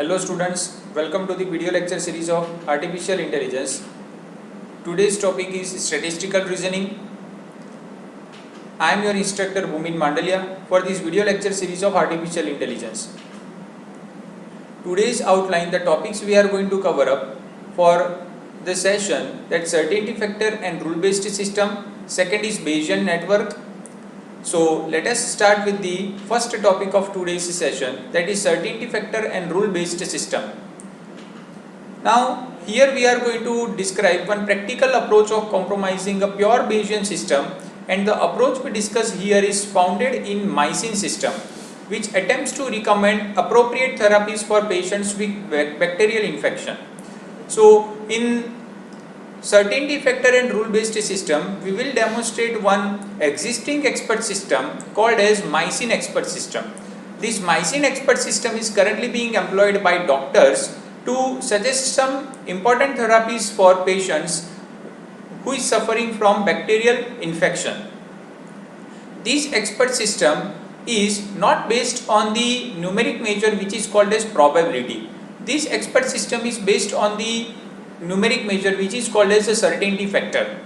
Hello students, welcome to the video lecture series of Artificial Intelligence. Today's topic is Statistical Reasoning. I am your instructor Bhumin Mandalia for this video lecture series of Artificial Intelligence. Today's outline, the topics we are going to cover up for the session, that certainty factor and rule based system. Second is Bayesian network. So let us start with the first topic of today's session, that is certainty factor and rule based system. Now here we are going to describe one practical approach of compromising a pure Bayesian system, and the approach we discuss here is founded in Mycin system, which attempts to recommend appropriate therapies for patients with bacterial infection. So in certainty factor and rule based system, we will demonstrate one existing expert system called as Mycin expert system. This Mycin expert system is currently being employed by doctors to suggest some important therapies for patients who is suffering from bacterial infection. This expert system is not based on the numeric measure which is called as probability. This expert system is based on the numeric measure which is called as a certainty factor.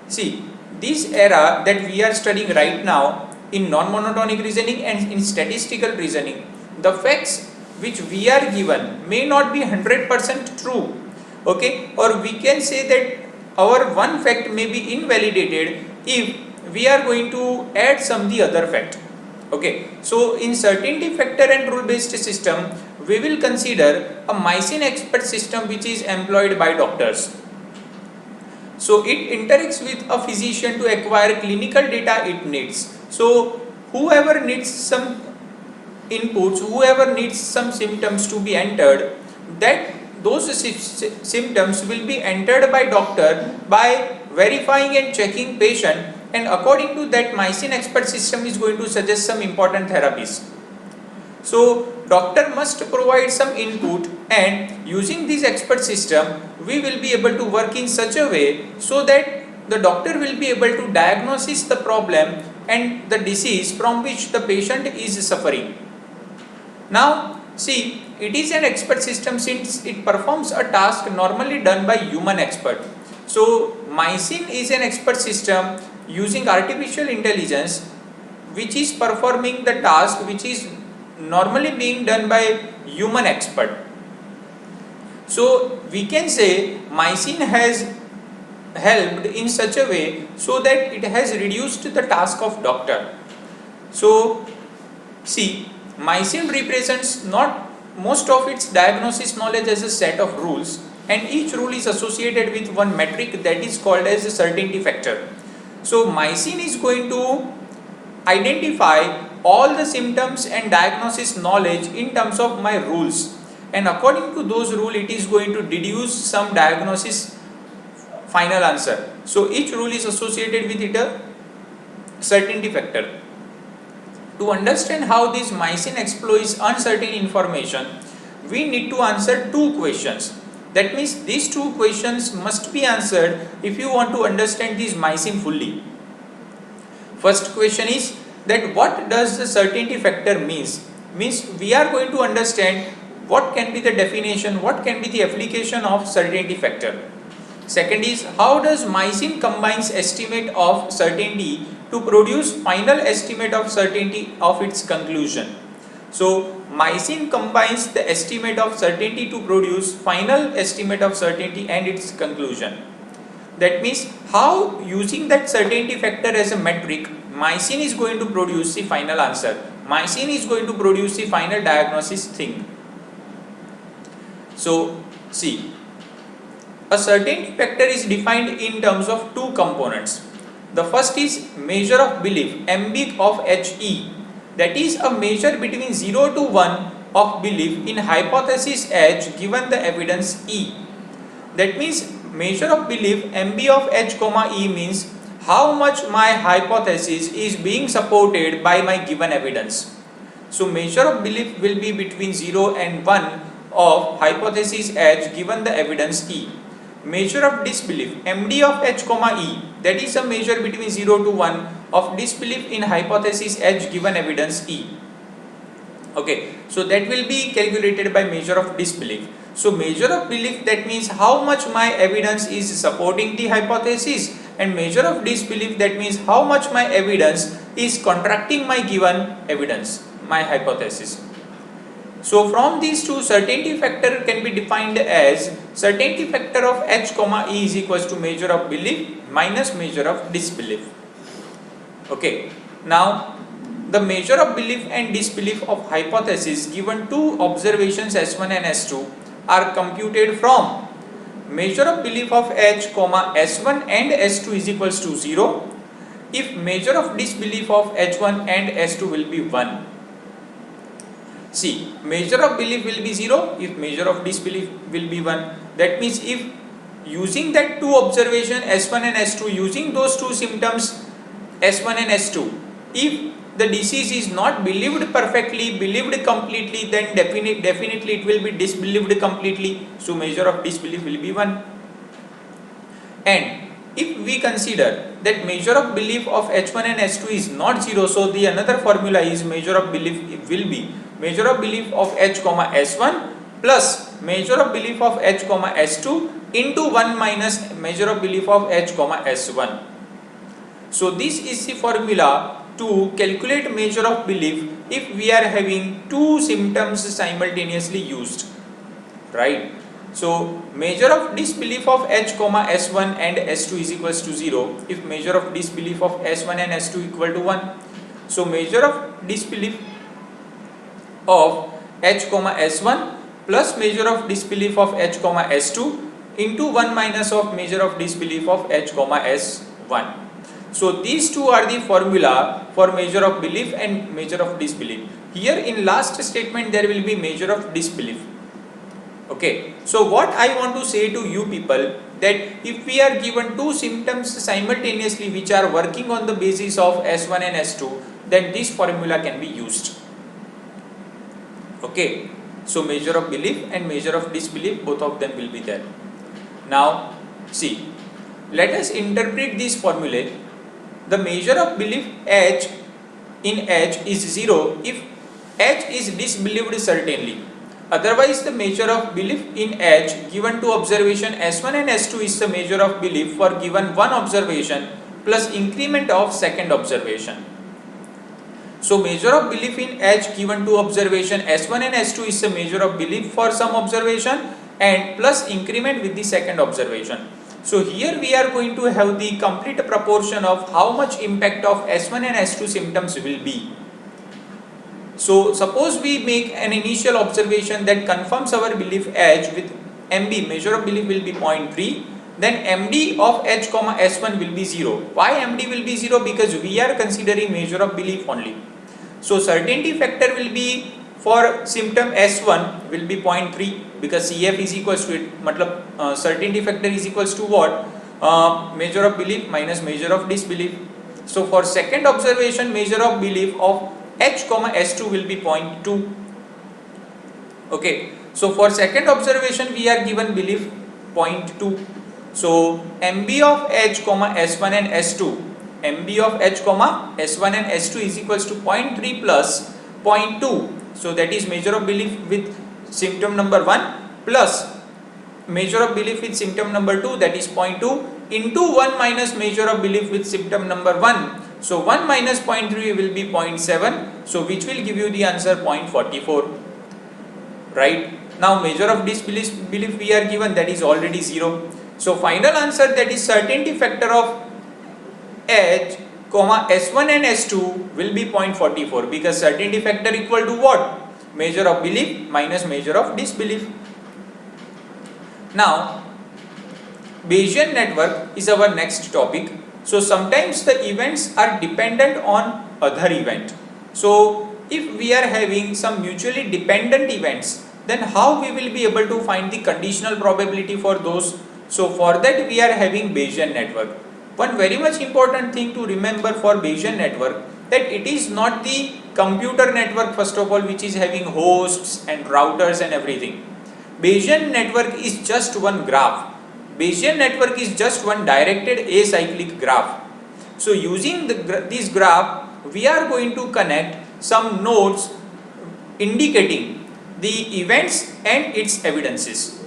See, this era that we are studying right now in non-monotonic reasoning and in statistical reasoning, the facts which we are given may not be 100% true, okay, or we can say that our one fact may be invalidated if we are going to add some the other fact, okay. So in certainty factor and rule based system, we will consider a Mycin expert system which is employed by doctors. So it interacts with a physician to acquire clinical data it needs. So whoever needs some inputs, whoever needs some symptoms to be entered, that those symptoms will be entered by doctor by verifying and checking patient, and according to that Mycin expert system is going to suggest some important therapies. So doctor must provide some input, and using this expert system we will be able to work in such a way so that the doctor will be able to diagnose the problem and the disease from which the patient is suffering. Now see, it is an expert system since it performs a task normally done by human expert. So Mycin is an expert system using artificial intelligence which is performing the task which is normally being done by human expert. So we can say Mycin has helped in such a way so that it has reduced the task of doctor. So see, Mycin represents not most of its diagnosis knowledge as a set of rules, and each rule is associated with one metric that is called as a certainty factor. So Mycin is going to identify all the symptoms and diagnosis knowledge in terms of my rules, and according to those rules it is going to deduce some diagnosis final answer. So each rule is associated with it a certainty factor. To understand how this Mycin exploits uncertain information, we need to answer two questions. That means these two questions must be answered if you want to understand this Mycin fully. First question is that what does the certainty factor means? Means we are going to understand what can be the definition, what can be the application of certainty factor. Second is how does Mycin combines estimate of certainty to produce final estimate of certainty of its conclusion. So Mycin combines the estimate of certainty to produce final estimate of certainty and its conclusion. That means how, using that certainty factor as a metric, Mycin is going to produce the final answer. Mycin is going to produce the final diagnosis thing. So see, a certainty factor is defined in terms of two components. The first is measure of belief, MB of HE, that is a measure between 0 to 1 of belief in hypothesis H given the evidence E. That means measure of belief MB of H, E means how much my hypothesis is being supported by my given evidence. So measure of belief will be between 0 and 1 of hypothesis H given the evidence E. Measure of disbelief MD of H, E, that is a measure between 0 to 1 of disbelief in hypothesis H given evidence E. Okay, so that will be calculated by measure of disbelief. So measure of belief, that means how much my evidence is supporting the hypothesis, and measure of disbelief, that means how much my evidence is contracting my given evidence, my hypothesis. So from these two, certainty factor can be defined as certainty factor of H comma E is equals to measure of belief minus measure of disbelief. Okay, now the measure of belief and disbelief of hypothesis given two observations S1 and S2 are computed from measure of belief of H comma S1 and S2 is equals to 0 if measure of disbelief of H1 and S2 will be 1. See, measure of belief will be 0 if measure of disbelief will be 1. That means if using that two observation S1 and S2, using those two symptoms S1 and S2, if the disease is not believed perfectly, believed completely, then definitely it will be disbelieved completely. So measure of disbelief will be 1. And if we consider that measure of belief of H1 and S2 is not 0, so the another formula is measure of belief will be measure of belief of H comma S1 plus measure of belief of H comma S2 into 1 minus measure of belief of H comma S1. So this is the formula to calculate measure of belief if we are having two symptoms simultaneously used, right? So measure of disbelief of H comma S1 and S2 is equals to 0 if measure of disbelief of S1 and S2 equal to 1. So measure of disbelief of H comma S1 plus measure of disbelief of H comma S2 into 1 minus of measure of disbelief of H comma S1. So these two are the formula for measure of belief and measure of disbelief. Here in last statement there will be measure of disbelief. Okay, so what I want to say to you people, that if we are given two symptoms simultaneously which are working on the basis of S1 and S2, then this formula can be used. Okay, so measure of belief and measure of disbelief, both of them will be there. Now see, let us interpret this formula. The measure of belief H in H is 0 if H is disbelieved certainly. Otherwise the measure of belief in H given to observation S1 and S2 is the measure of belief for given one observation plus increment of second observation. So measure of belief in H given to observation S1 and S2 is the measure of belief for some observation and plus increment with the second observation. So here we are going to have the complete proportion of how much impact of S1 and S2 symptoms will be. So suppose we make an initial observation that confirms our belief H with MB, measure of belief will be 0.3, then MD of H comma S1 will be 0. Why MD will be 0? Because we are considering measure of belief only. So certainty factor will be for symptom S1 will be 0.3 because CF is equals to it, matlab certainty factor is equals to what? Measure of belief minus measure of disbelief. So for second observation, measure of belief of H comma S2 will be 0.2. Okay, so for second observation we are given belief 0.2. So MB of H comma S1 and S2, MB of H comma S1 and S2 is equals to 0.3 plus 0.2. So that is measure of belief with symptom number 1 plus measure of belief with symptom number 2, that is 0.2 into 1 minus measure of belief with symptom number 1. So 1 minus 0.3 will be 0.7. So which will give you the answer 0.44. Right. Now measure of disbelief we are given, that is already 0. So final answer, that is certainty factor of H comma S1 and S2 will be 0.44 because certainty factor equal to what? Measure of belief minus measure of disbelief. Now Bayesian network is our next topic. So sometimes the events are dependent on other event. So if we are having some mutually dependent events, then how we will be able to find the conditional probability for those? So for that we are having Bayesian network. One very much important thing to remember for Bayesian network, that it is not the computer network first of all which is having hosts and routers and everything. Bayesian network is just one graph. Bayesian network is just one directed acyclic graph. So using this graph we are going to connect some nodes indicating the events and its evidences.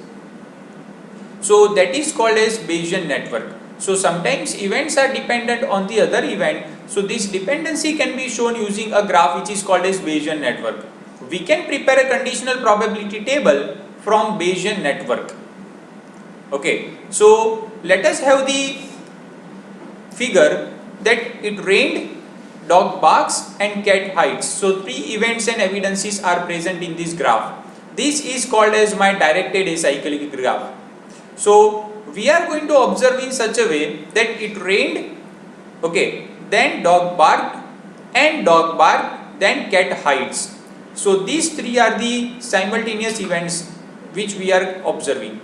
So that is called as Bayesian network. So sometimes events are dependent on the other event. So this dependency can be shown using a graph which is called as Bayesian network. We can prepare a conditional probability table from Bayesian network. Okay, so let us have the figure that it rained, dog barks and cat hides. So three events and evidences are present in this graph. This is called as my directed acyclic graph. So we are going to observe in such a way that it rained, okay, then dog barked and dog barked, then cat hides. So these three are the simultaneous events which we are observing.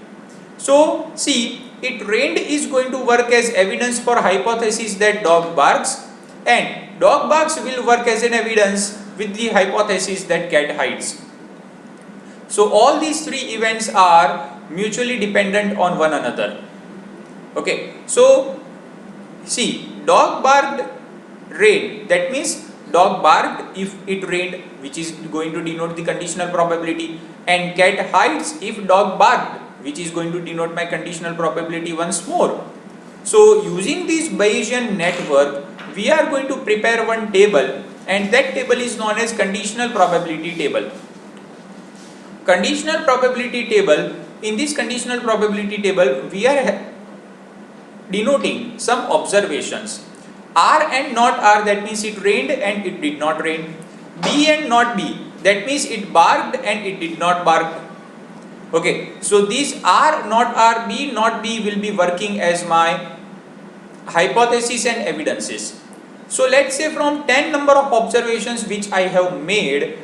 So see, it rained is going to work as evidence for hypothesis that dog barks, and dog barks will work as an evidence with the hypothesis that cat hides. So all these three events are mutually dependent on one another. Okay, so see, dog barked rained, that means dog barked if it rained, which is going to denote the conditional probability, and cat hides if dog barked, which is going to denote my conditional probability once more. So using this Bayesian network, we are going to prepare one table, and that table is known as conditional probability table. Conditional probability table, in this conditional probability table, we are denoting some observations. R and not R, that means it rained and it did not rain. B and not B, that means it barked and it did not bark. Okay, so these R, not R, B, not B will be working as my hypothesis and evidences. So let's say from 10 number of observations which I have made,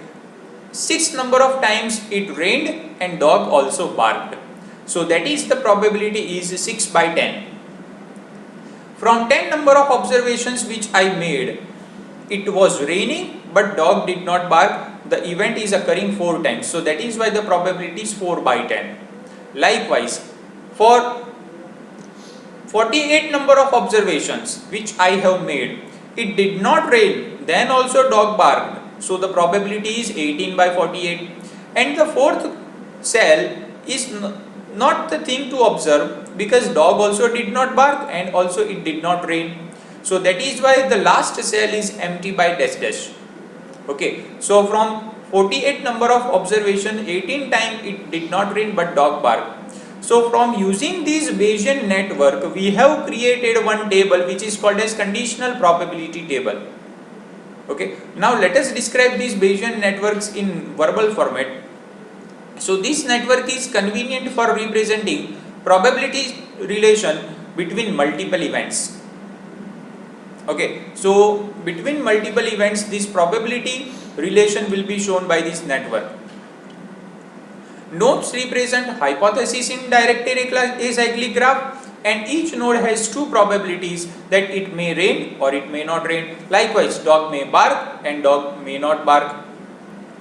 6 number of times it rained and dog also barked. So that is the probability is 6 by 10. From 10 number of observations which I made, it was raining but dog did not bark. The event is occurring 4 times. So that is why the probability is 4 by 10. Likewise, for 48 number of observations which I have made, it did not rain, then also dog barked. So the probability is 18 by 48. And the fourth cell is not the thing to observe, because dog also did not bark and also it did not rain. So that is why the last cell is empty by dash dash. Okay, so from 48 number of observation, 18 times it did not rain but dog barked. So from using this Bayesian network, we have created one table which is called as conditional probability table. Okay, now let us describe these Bayesian networks in verbal format. So this network is convenient for representing probability relation between multiple events. Okay, so between multiple events, this probability relation will be shown by this network. Nodes represent hypothesis in directed acyclic graph, and each node has two probabilities that it may rain or it may not rain. Likewise, dog may bark and dog may not bark.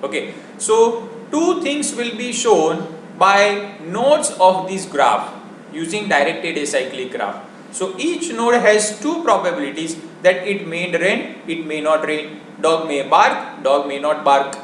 Okay, so two things will be shown by nodes of this graph using directed acyclic graph. So each node has two probabilities that it may rain, it may not rain. Dog may bark, dog may not bark.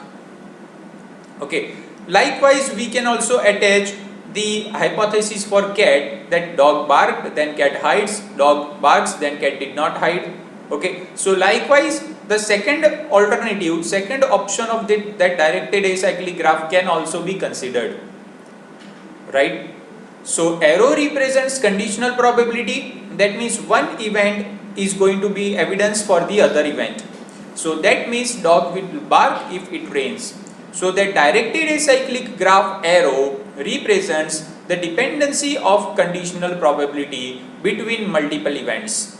Okay. Likewise, we can also attach the hypothesis for cat, that dog barked, then cat hides, dog barks, then cat did not hide. Okay. So likewise, the second alternative, second option of that directed acyclic graph can also be considered. Right. So arrow represents conditional probability. That means one event is going to be evidence for the other event. So that means dog will bark if it rains. So the directed acyclic graph arrow represents the dependency of conditional probability between multiple events.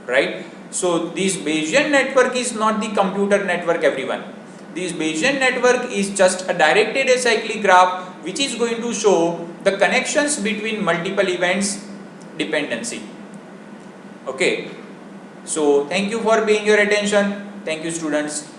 Right? So this Bayesian network is not the computer network, everyone. This Bayesian network is just a directed acyclic graph which is going to show the connections between multiple events dependency. Okay. So thank you for paying your attention. Thank you, students.